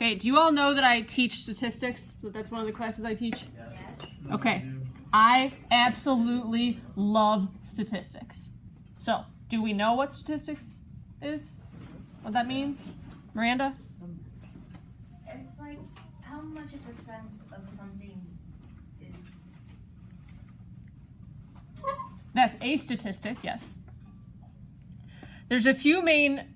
Okay, do you all know that I teach statistics? That's one of the classes I teach? Yes. Okay, I absolutely love statistics. So, do we know what statistics is? What that means? Miranda? It's like how much a percent of something is. That's a statistic, yes. There's a few main...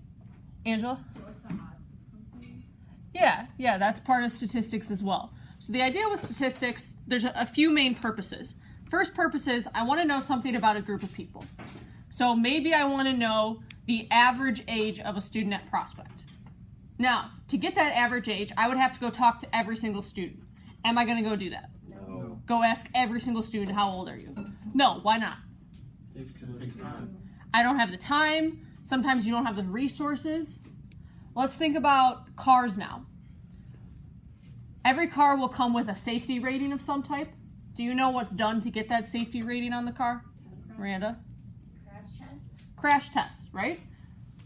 Angela? So like the odds of something? Yeah, that's part of statistics as well. So the idea with statistics, there's a few main purposes. First purpose is I want to know something about a group of people. So maybe I want to know the average age of a student at Prospect. Now, to get that average age, I would have to go talk to every single student. Am I going to go do that? No. Go ask every single student, how old are you? No, why not? It takes time. I don't have the time. Sometimes you don't have the resources. Let's think about cars now. Every car will come with a safety rating of some type. Do you know what's done to get that safety rating on the car? Miranda? Crash test? Crash test, right?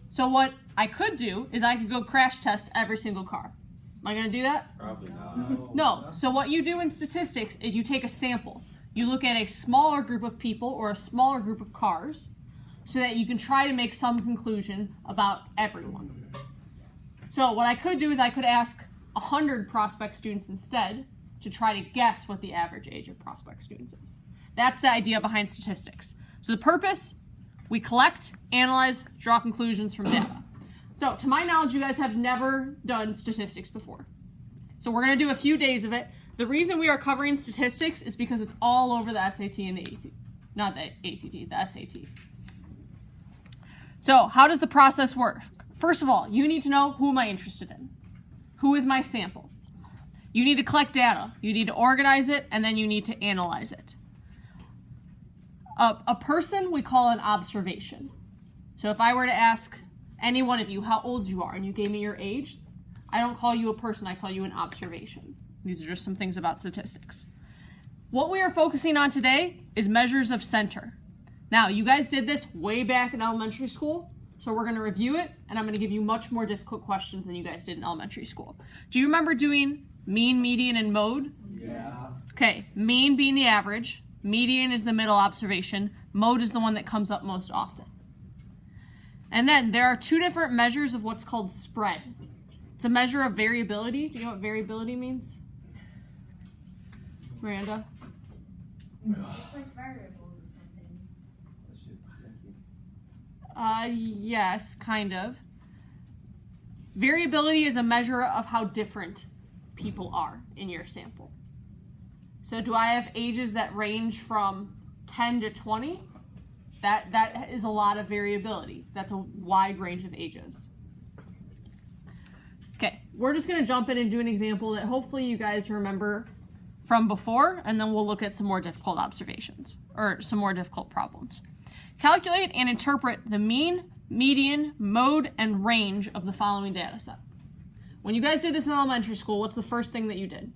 So what I could do is I could go crash test every single car. Am I going to do that? Probably not. No. So what you do in statistics is you take a sample. You look at a smaller group of people or a smaller group of cars so that you can try to make some conclusion about everyone. So what I could do is I could ask 100 Prospect students instead to try to guess what the average age of Prospect students is. That's the idea behind statistics. So the purpose, we collect, analyze, draw conclusions from data. So to my knowledge, you guys have never done statistics before. So we're going to do a few days of it. The reason we are covering statistics is because it's all over the SAT and the ACT. Not the ACT, the SAT. So how does the process work? First of all, you need to know who am I interested in. Who is my sample? You need to collect data. You need to organize it, and then you need to analyze it. A person we call an observation. So if I were to ask any one of you how old you are and you gave me your age, I don't call you a person, I call you an observation. These are just some things about statistics. What we are focusing on today is measures of center. Now, you guys did this way back in elementary school, so we're going to review it, and I'm going to give you much more difficult questions than you guys did in elementary school. Do you remember doing mean, median, and mode? Yeah. Okay, mean being the average, median is the middle observation, mode is the one that comes up most often. And then there are two different measures of what's called spread. It's a measure of variability. Do you know what variability means? Miranda? It's like variables or something. Yes, kind of. Variability is a measure of how different people are in your sample. So do I have ages that range from 10 to 20? That is a lot of variability. That's a wide range of ages. Okay, we're just going to jump in and do an example that hopefully you guys remember from before, and then we'll look at some more difficult observations, or some more difficult problems. Calculate and interpret the mean, median, mode, and range of the following data set. When you guys did this in elementary school, what's the first thing that you did?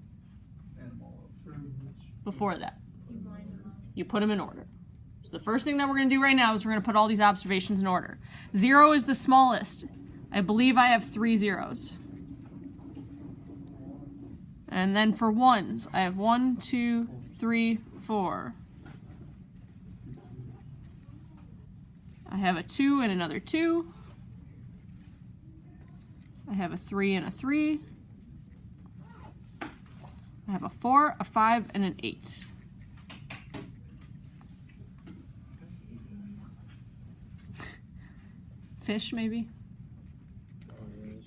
Before that? You put them in order. So the first thing that we're going to do right now is we're going to put all these observations in order. 0 is the smallest. I believe I have 3 zeros. And then for ones, I have 1, 2, 3, 4. I have a 2 and another 2. I have a 3 and a 3. I have a 4, a 5, and an 8. Fish, maybe?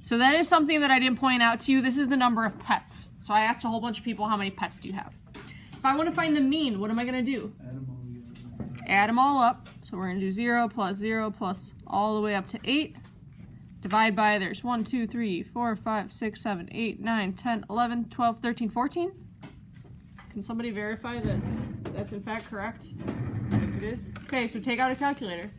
So that is something that I didn't point out to you. This is the number of pets. So I asked a whole bunch of people, how many pets do you have? If I want to find the mean, what am I going to do? Add them all up. So we're going to do 0 plus all the way up to 8. Divide by, there's 1, 2, 3, 4, 5, 6, 7, 8, 9, 10, 11, 12, 13, 14. Can somebody verify that that's in fact correct? It is? Okay, so take out a calculator.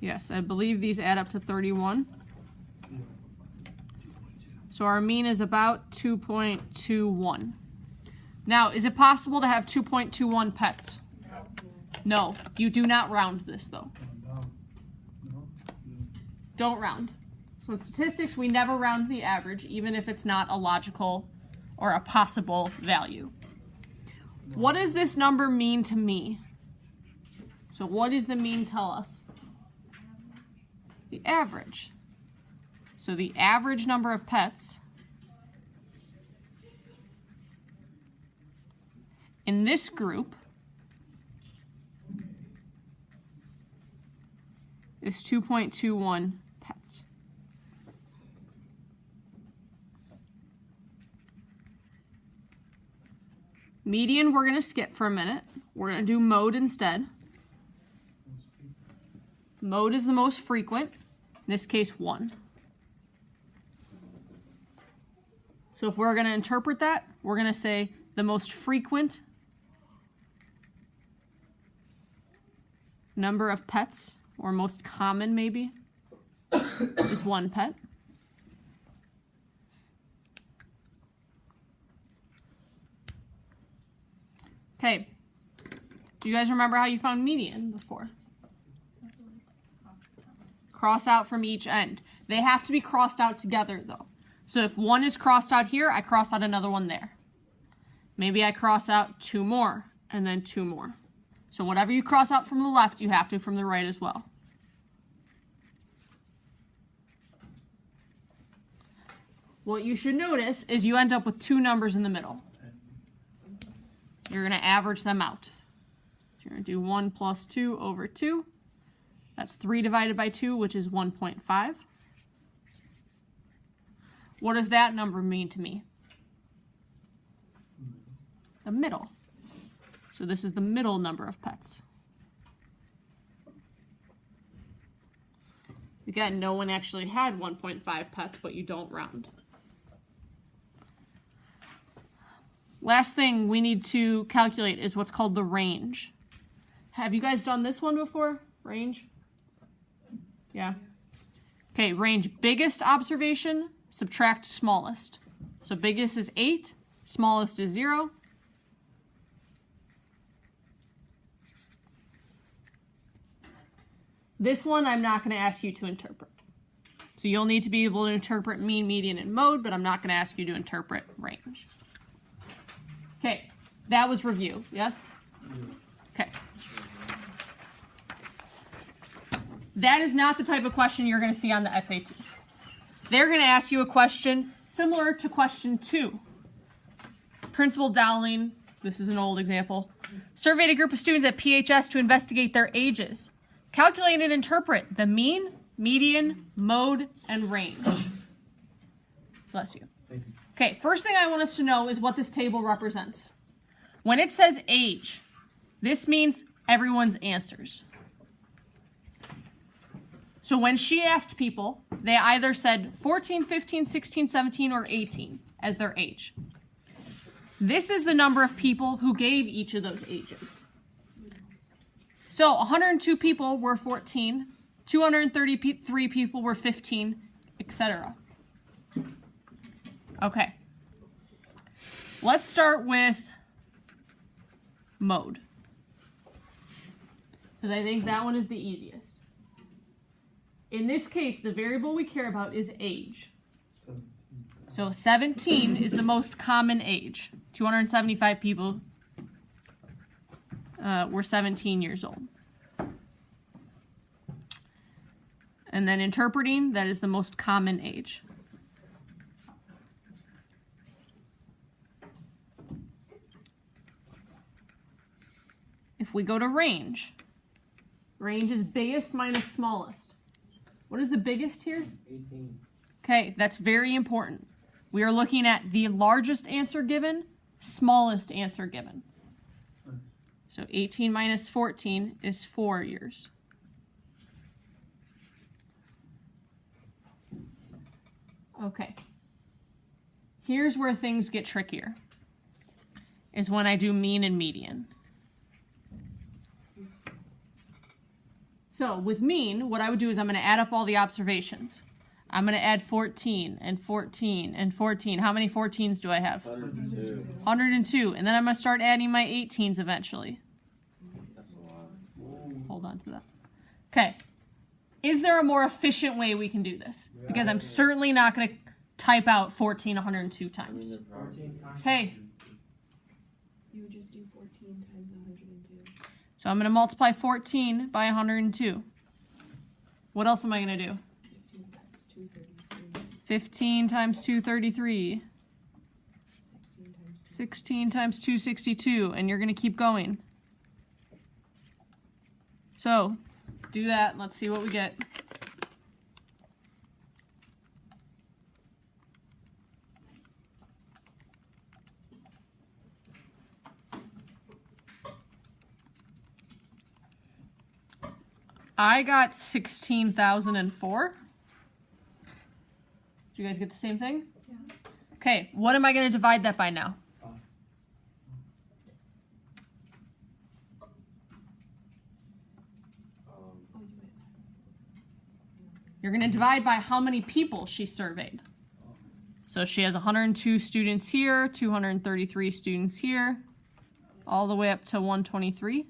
Yes, I believe these add up to 31. So our mean is about 2.21. Now, is it possible to have 2.21 pets? No, you do not round this though. Down. No? Don't round. So in statistics, we never round the average, even if it's not a logical or a possible value. What does this number mean to me? So what does the mean tell us? The average. So the average number of pets in this group is 2.21 pets. Median, we're going to skip for a minute. We're going to do mode instead. Mode is the most frequent, in this case 1. So if we're going to interpret that, we're going to say the most frequent number of pets, or most common maybe, is 1 pet. Okay, do you guys remember how you found median before? Cross out from each end. They have to be crossed out together though. So if 1 is crossed out here, I cross out another one there. Maybe I cross out 2 more, and then 2 more. So whatever you cross out from the left, you have to from the right as well. What you should notice is you end up with 2 numbers in the middle. You're going to average them out. So you're going to do 1 plus 2 over 2. That's 3 divided by 2, which is 1.5. What does that number mean to me? The middle. So this is the middle number of pets. Again, no one actually had 1.5 pets, but you don't round. Last thing we need to calculate is what's called the range. Have you guys done this one before? Range? Yeah. Okay, range biggest observation, subtract smallest. So biggest is 8, smallest is 0. This one I'm not going to ask you to interpret. So you'll need to be able to interpret mean, median, and mode, but I'm not going to ask you to interpret range. Okay, that was review, yes? Okay. That is not the type of question you're going to see on the SAT. They're going to ask you a question similar to question 2. Principal Dowling, this is an old example, surveyed a group of students at PHS to investigate their ages. Calculate and interpret the mean, median, mode, and range. Bless you. Thank you. Okay, first thing I want us to know is what this table represents. When it says age, this means everyone's answers. So when she asked people, they either said 14, 15, 16, 17, or 18 as their age. This is the number of people who gave each of those ages. So 102 people were 14, 233 people were 15, etc. Okay. Let's start with mode, because I think that one is the easiest. In this case, the variable we care about is age. 17. So 17 is the most common age. 275 people were 17 years old. And then interpreting, that is the most common age. If we go to range, range is biggest minus smallest. What is the biggest here? 18. Okay, that's very important. We are looking at the largest answer given, smallest answer given. So 18 minus 14 is 4 years. Okay. Here's where things get trickier, is when I do mean and median. So with mean, what I would do is I'm going to add up all the observations. I'm going to add 14 and 14 and 14. How many 14s do I have? 102. 102. And then I'm going to start adding my 18s eventually. That's a lot. on to that. Okay. Is there a more efficient way we can do this? Because I'm certainly not going to type out 1,402 times. 14 times. Hey. You would just do 14 times 102. So I'm going to multiply 14 by 102. What else am I going to do? 15 times 233. 15 times 233. 16 times 262. And you're going to keep going. So, do that. Let's see what we get. I got 16,004. Did you guys get the same thing? Yeah. Okay, what am I going to divide that by now? You're going to divide by how many people she surveyed. So she has 102 students here, 233 students here, all the way up to 123.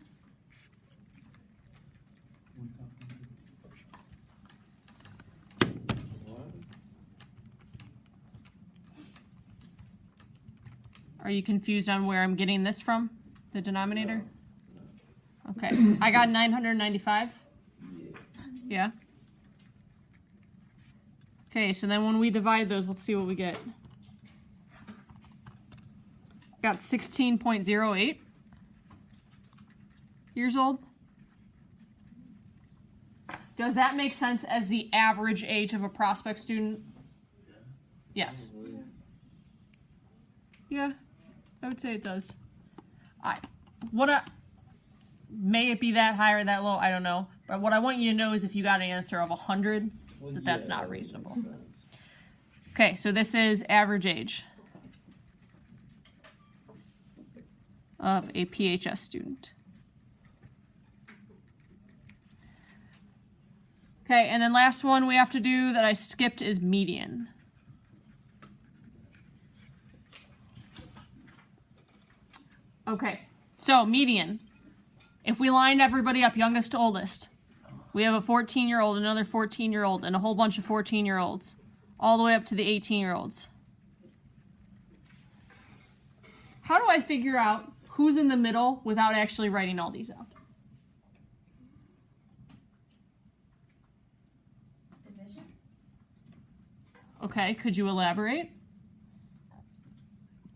Are you confused on where I'm getting this from? The denominator? Okay. I got 995. Yeah. Okay, so then when we divide those, let's see what we get. Got 16.08 years old. Does that make sense as the average age of a prospect student? Yes. Yeah, I would say it does. May it be that high or that low? I don't know. But what I want you to know is if you got an answer of 100, that's not reasonable. Okay, so this is average age of a PHS student. Okay, and then last one we have to do that I skipped is median. Okay, so median. If we line everybody up, youngest to oldest, we have a 14-year-old, another 14-year-old, and a whole bunch of 14-year-olds, all the way up to the 18-year-olds. How do I figure out who's in the middle without actually writing all these out? Division? Okay, could you elaborate?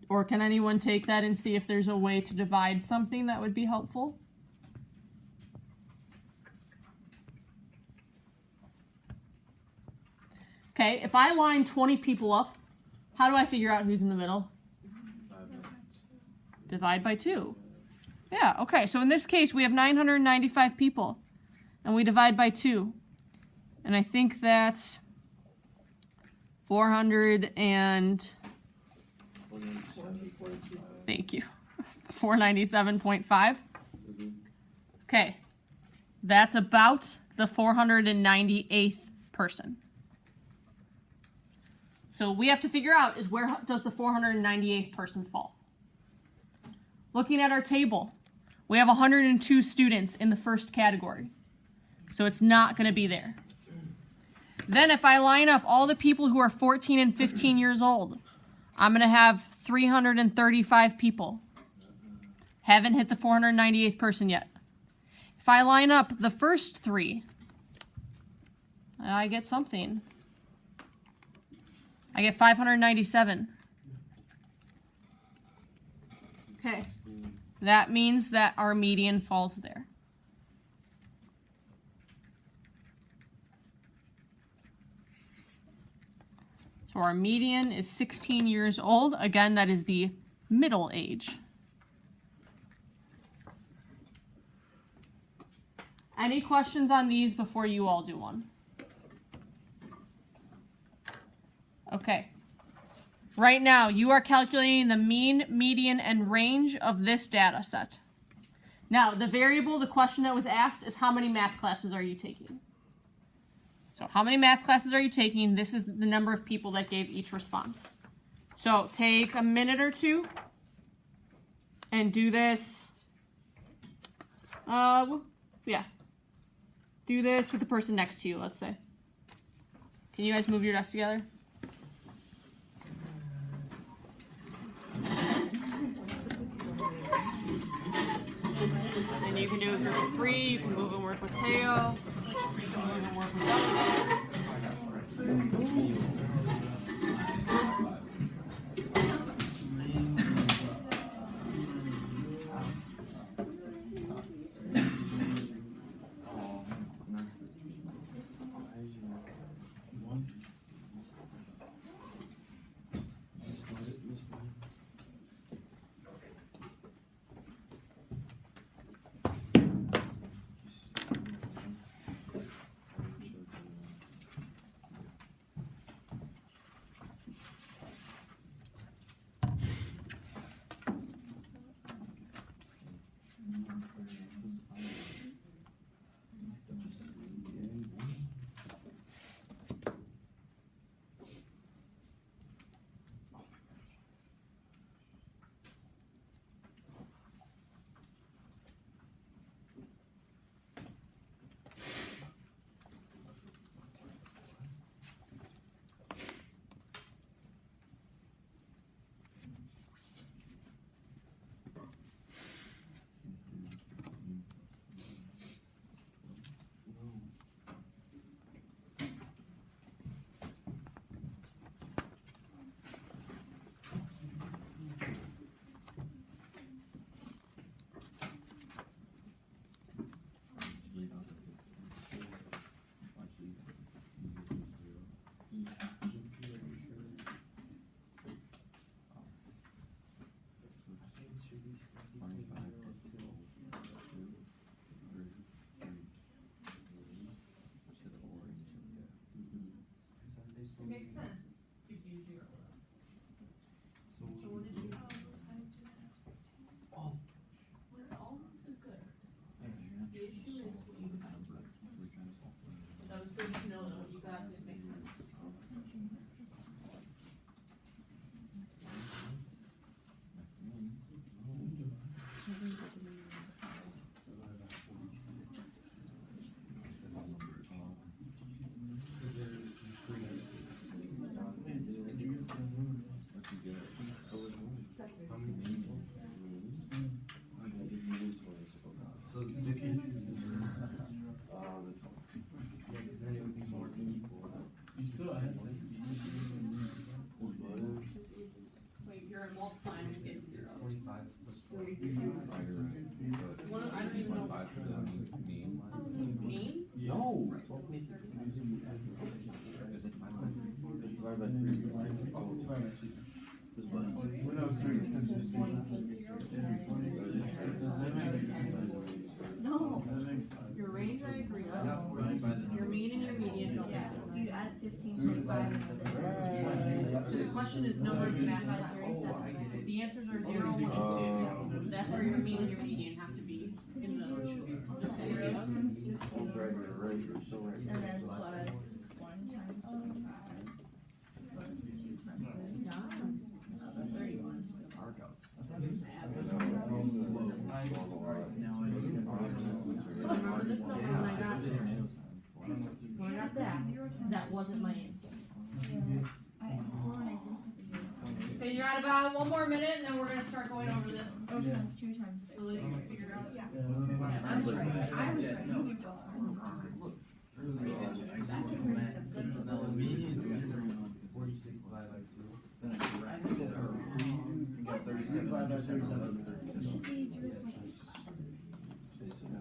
Or can anyone take that and see if there's a way to divide something that would be helpful? Okay, if I line 20 people up, how do I figure out who's in the middle? Divide by 2. Yeah, okay, so in this case, we have 995 people, and we divide by 2. And I think that's 400 and... Thank you. 497.5. Okay, that's about the 498th person. So what we have to figure out is where does the 498th person fall? Looking at our table, we have 102 students in the first category. So it's not going to be there. Then if I line up all the people who are 14 and 15 years old, I'm going to have 335 people. Haven't hit the 498th person yet. If I line up the first 3, I get something. I get 597. Okay. That means that our median falls there. So our median is 16 years old. Again, that is the middle age. Any questions on these before you all do one? Okay. Right now, you are calculating the mean, median, and range of this data set. Now, the variable, the question that was asked is how many math classes are you taking? So how many math classes are you taking? This is the number of people that gave each response. So take a minute or two and do this. Yeah. do this with the person next to you, let's say. Can you guys move your desks together? And you can do a group of 3, you can move and work with Teo, you can move and work with Dustin. It makes sense. It gives you 0. So what did you all this is good. The issue is what you have. That was good to know that what you got did make sense. Wait, you're multiplying to get 0. 25. One of, I don't even know. Mean? No. No. Your range I agree with. Your mean and your median. Yeah, so you add 15, 25, and 6. So the question is number of math classes. If the answers are 0, 1, and 2, that's where your mean and your median have to be in the vicinity of. And then plus 1 times 25. Plus 2 times 9. That's 31. So remember this number when I got that wasn't my answer. Okay, you got about 1 more minute, and then we're gonna start going over this. Oh, times 2 times 6. So that you can figure it out. Yeah. I was right. I was right. You were both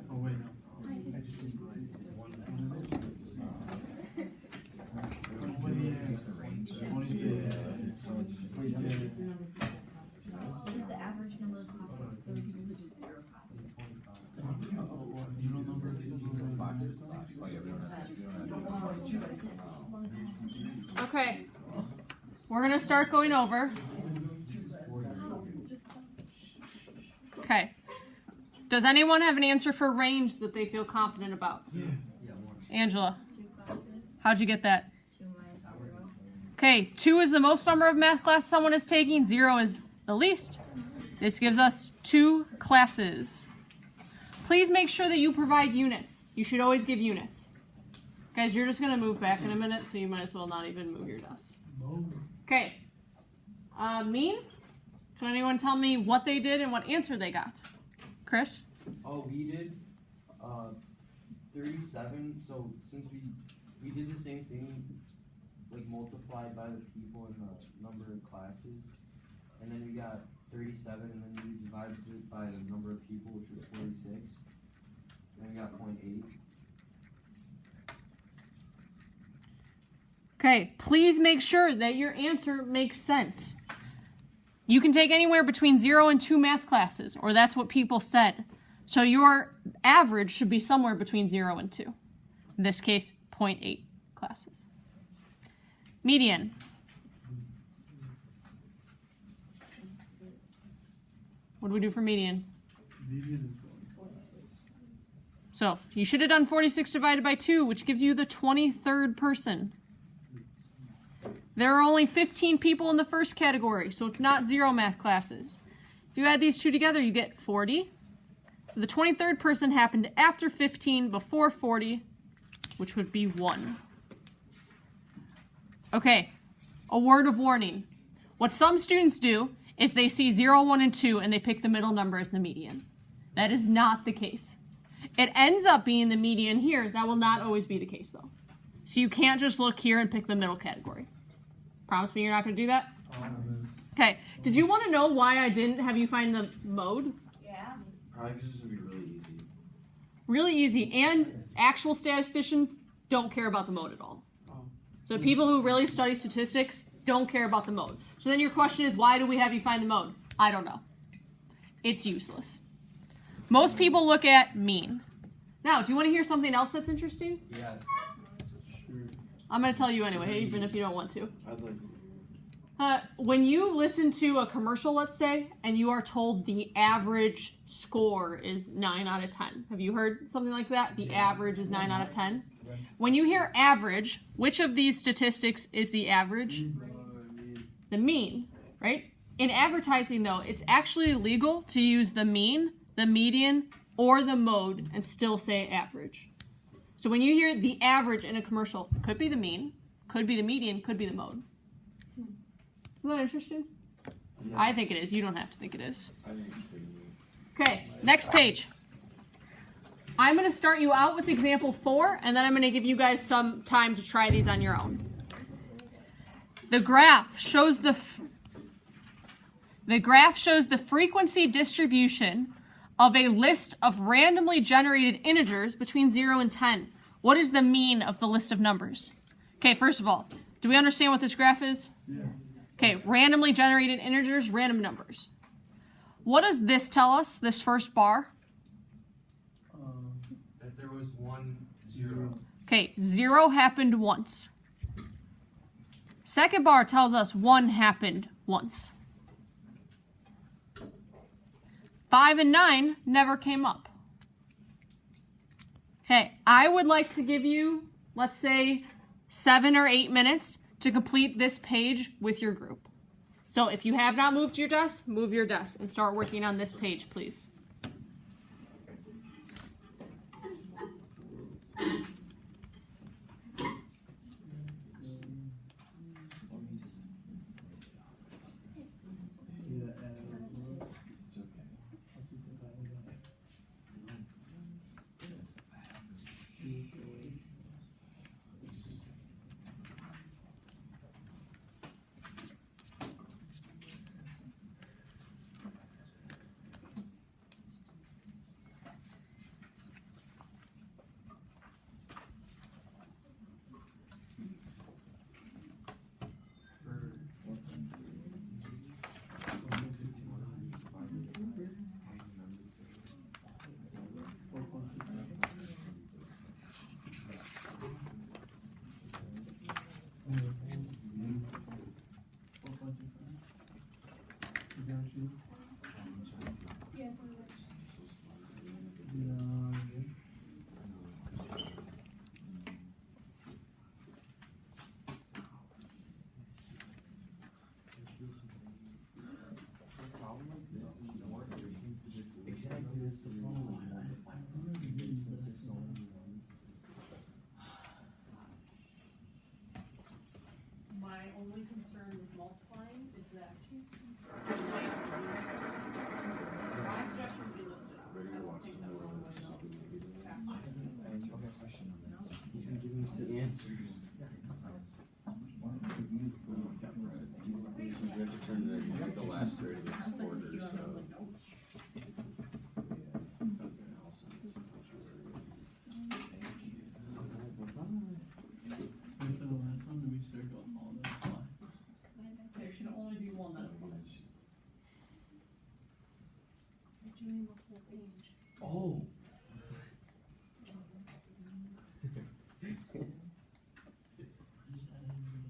Oh, wait, no. I just didn't write it. One Is the average number of classes 0 Okay, we're gonna start going over. Okay. Does anyone have an answer for range that they feel confident about? Angela, 2 classes, how'd you get that? 2 minus 0. Okay, 2 is the most number of math class someone is taking, 0 is the least. This gives us 2 classes. please make sure that you provide units. You should always give units. Guys, you're just going to move back in a minute, so you might as well not even move your desk. Okay. Mean? Can anyone tell me what they did and what answer they got? Chris? Oh, we did 37. So since we did the same thing, like multiplied by the people in the number of classes, and then we got 37, and then we divided it by the number of people, which was 46, and then we got 0.8. Okay, please make sure that your answer makes sense. You can take anywhere between 0 and 2 math classes, or that's what people said. So your average should be somewhere between 0 and 2. In this case, 0.8 classes. Median. What do we do for median? Median is 46. So you should have done 46 divided by 2, which gives you the 23rd person. There are only 15 people in the first category, so it's not 0 math classes. If you add these two together, you get 40. So the 23rd person happened after 15, before 40, which would be 1. Okay, a word of warning. What some students do is they see 0, 1, and 2, and they pick the middle number as the median. That is not the case. It ends up being the median here. That will not always be the case, though. So you can't just look here and pick the middle category. Promise me you're not going to do that? Okay. Did you want to know why I didn't have you find the mode? Yeah. Probably because this would be really easy. Really easy. And actual statisticians don't care about the mode at all. So people who really study statistics don't care about the mode. So then your question is, why do we have you find the mode? I don't know. It's useless. Most people look at mean. Now, do you want to hear something else that's interesting? Yes. Sure. I'm going to tell you anyway, even if you don't want to. I'd like to. When you listen to a commercial, let's say, and you are told the average score is 9 out of 10. Have you heard something like that? The average is 9 out of 10. When you hear average, which of these statistics is the average? The mean, right? In advertising, though, it's actually legal to use the mean, the median, or the mode and still say average. So when you hear the average in a commercial, it could be the mean, could be the median, could be the mode. Isn't that interesting? Yeah. I think it is. You don't have to think it is. I think it's pretty neat. Okay, next page. I'm going to start you out with example 4, and then I'm going to give you guys some time to try these on your own. The graph shows the frequency distribution of a list of randomly generated integers between 0 and 10. What is the mean of the list of numbers? Okay, first of all, do we understand what this graph is? Yes. Okay, randomly generated integers, random numbers. What does this tell us, this first bar? That there was 1, 0. Okay, 0 happened once. Second bar tells us 1 happened once. 5 and 9 never came up. Okay, I would like to give you, let's say, 7 or 8 minutes to complete this page with your group. So if you have not moved your desk, move your desk and start working on this page, please. concerned with multiplying is that my suggestion would be listed out. I don't think that one way else. He's been giving us the answers. We have to turn it in like the last grade of this order, so. And for the last one, we circle all the fly. There should only be one that applies. You're doing the whole page. Oh. Just add in the-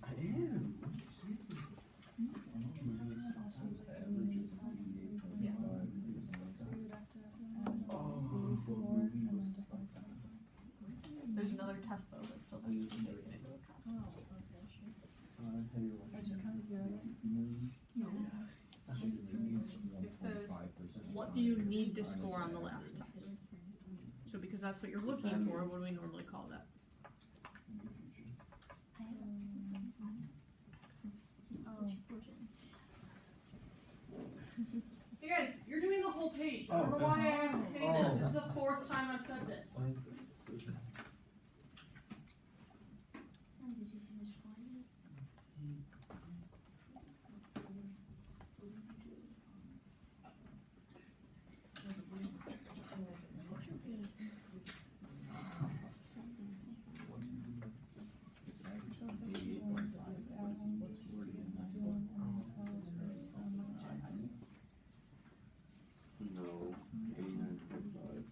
I am. There's another test though that still has to be taken into account. It says, what do you need to score on the last test? So because that's what you're looking for, what do we normally call that? Hey guys, you're doing the whole page. I don't know why I have to say this. This is the 4th time I've said this. Son, did you finish one? No, 89.5.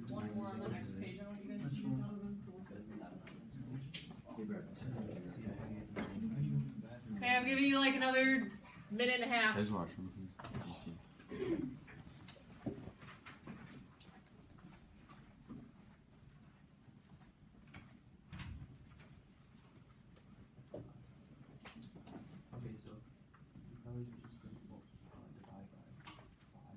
One more on the next page. I want you guys to do that. So we'll put 7. Okay, I'm giving you like another minute and a half. Guys watching. Okay, so you probably just divide by 5.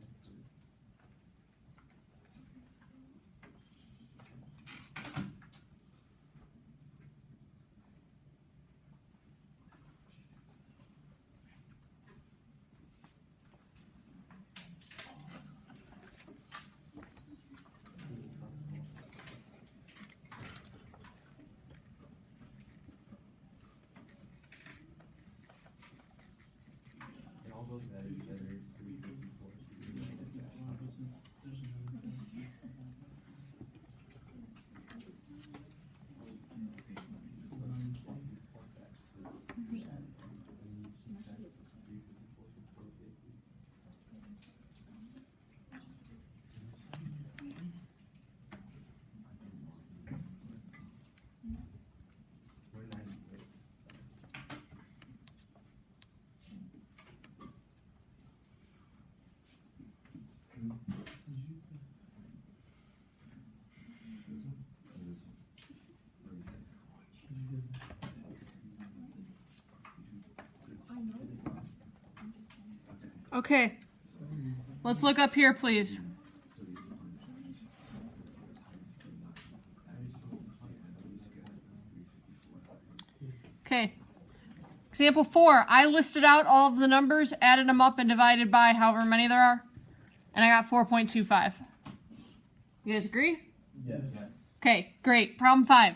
And all those added together is 354. Plus X is percent, and you subtract 354 from 450. We're 96. Okay. Let's look up here, please. Okay. Example 4, I listed out all of the numbers, added them up, and divided by however many there are, and I got 4.25. You guys agree? Yes. Okay, great. Problem 5.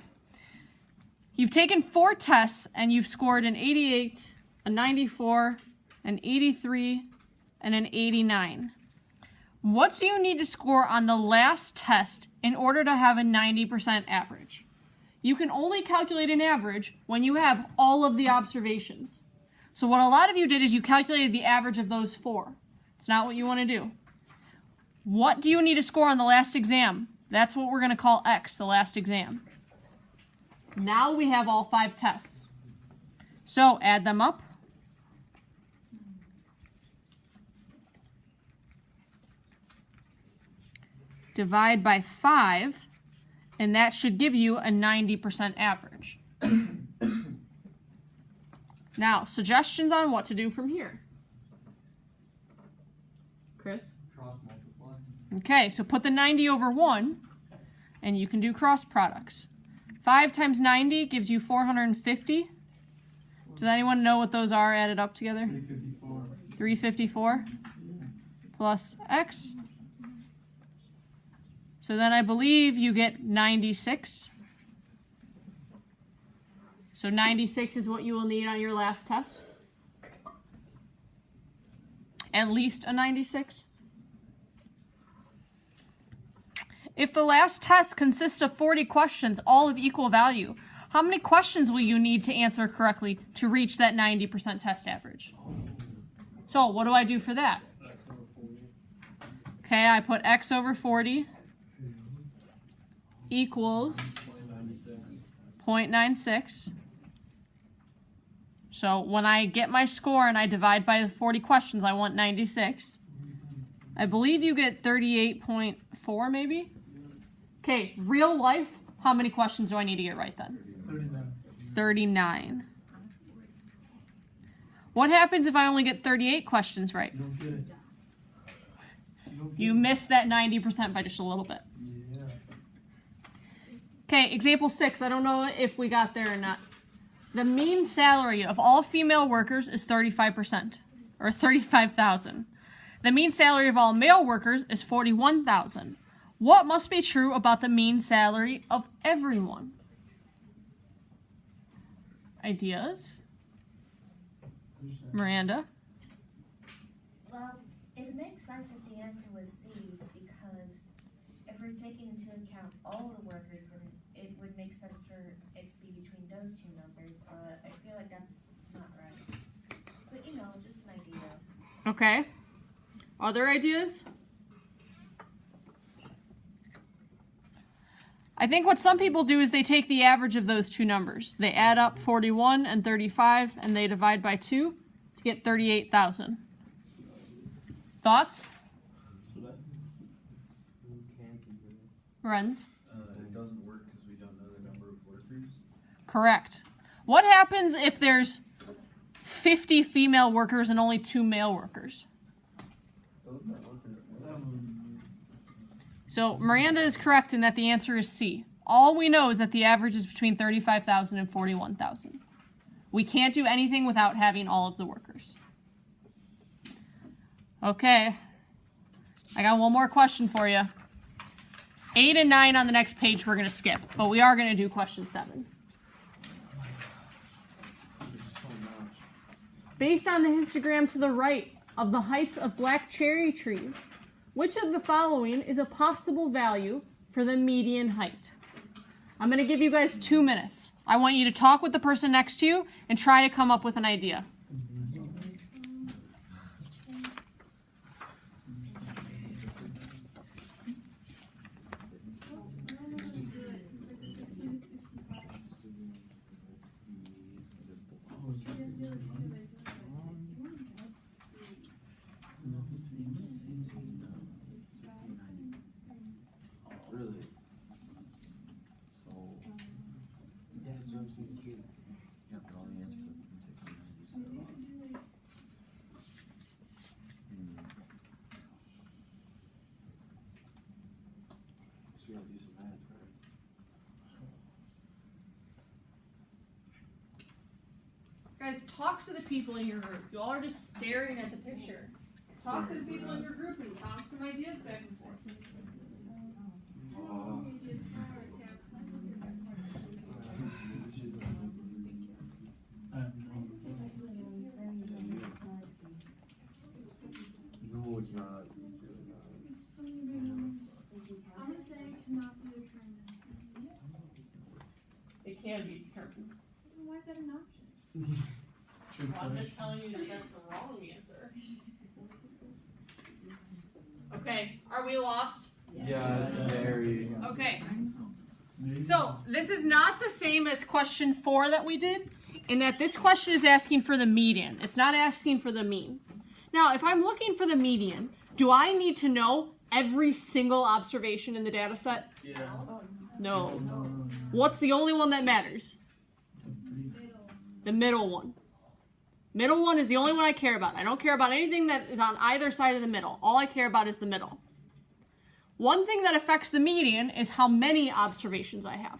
You've taken 4 tests, and you've scored an 88, a 94, an 83, and an 89. What do you need to score on the last test in order to have a 90% average? You can only calculate an average when you have all of the observations. So what a lot of you did is you calculated the average of those 4. It's not what you want to do. What do you need to score on the last exam? That's what we're going to call X, the last exam. Now we have all 5 tests. So add them up. Divide by 5, and that should give you a 90% average. Now, suggestions on what to do from here. Chris? Cross multiply. Okay, so put the 90 over 1, and you can do cross products. 5 times 90 gives you 450. Does anyone know what those are added up together? 354. 354 plus X. So then I believe you get 96. So 96 is what you will need on your last test. At least a 96. If the last test consists of 40 questions, all of equal value, how many questions will you need to answer correctly to reach that 90% test average? So what do I do for that? Okay, I put X over 40 equals 0.96. So when I get my score and I divide by the 40 questions, I want 96. I believe you get 38.4 maybe? Okay, real life, how many questions do I need to get right then? 39. What happens if I only get 38 questions right? You don't get it. You miss that 90% by just a little bit. Yeah. Okay, example 6. I don't know if we got there or not. The mean salary of all female workers is 35%, or 35,000. The mean salary of all male workers is 41,000. What must be true about the mean salary of everyone? Ideas? Miranda? Well, it makes sense if the answer was C, because if we're taking into account all the workers, then it would make sense for it to be between those two numbers, but I feel like that's not right. But you know, just an idea. Okay. Other ideas? I think what some people do is they take the average of those two numbers. They add up 41 and 35, and they divide by 2 to get 38,000. Thoughts? Friends? It doesn't work because we don't know the number of workers. Correct. What happens if there's 50 female workers and only 2 male workers? So Miranda is correct in that the answer is C. All we know is that the average is between 35,000 and 41,000. We can't do anything without having all of the workers. Okay. I got one more question for you. 8 and 9 on the next page we're going to skip, but we are going to do question 7. Based on the histogram to the right of the heights of black cherry trees, which of the following is a possible value for the median height? I'm going to give you guys 2 minutes. I want you to talk with the person next to you and try to come up with an idea. Really? So, Yeah, that's what I'm thinking too. yeah, for all the answers up from 60 to 90. So we gotta do some math, right? Guys, talk to the people in your group. You all are just staring at the picture. Talk to the people in your group and bounce some ideas back and forth. No, it's not. I'm gonna say it cannot be determined. It can be determined. Why is that an option? Well, I'm just telling you that that's the wrong answer. Okay, are we lost? Yes, very. Okay. So, this is not the same as question 4 that we did, in that this question is asking for the median. It's not asking for the mean. Now, if I'm looking for the median, do I need to know every single observation in the data set? Yeah. No. What's the only one that matters? The middle one. Middle one is the only one I care about. I don't care about anything that is on either side of the middle. All I care about is the middle. One thing that affects the median is how many observations I have.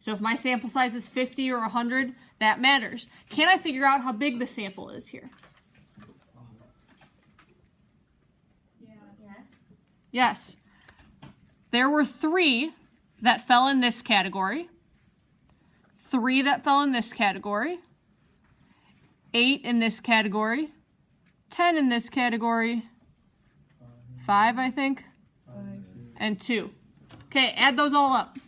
So if my sample size is 50 or 100, that matters. Can I figure out how big the sample is here? Yes. Yes. There were 3 that fell in this category, 3 that fell in this category, 8 in this category, 10 in this category, 5, I think, and 2. Okay, add those all up.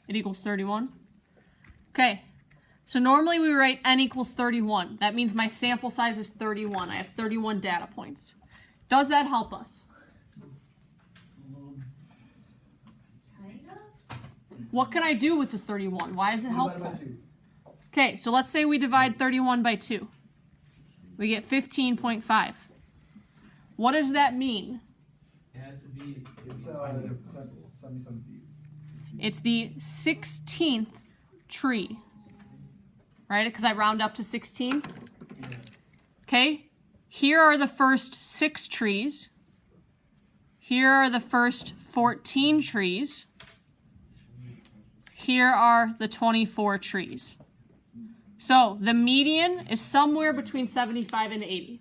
It equals 31. Okay, so normally we write n equals 31. That means my sample size is 31. I have 31 data points. Does that help us? Kind of. What can I do with the 31? Why is it helpful? Okay, so let's say we divide 31 by 2. We get 15.5. What does that mean? It has to be. It's 77 feet. It's the 16th tree, right? Because I round up to 16. Okay, here are the first 6 trees. Here are the first 14 trees. Here are the 24 trees. So the median is somewhere between 75 and 80.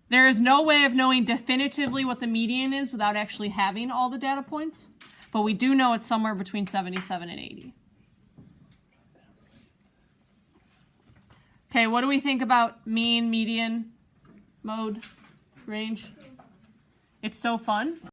There is no way of knowing definitively what the median is without actually having all the data points, but we do know it's somewhere between 77 and 80. Okay, what do we think about mean, median, mode, range? It's so fun.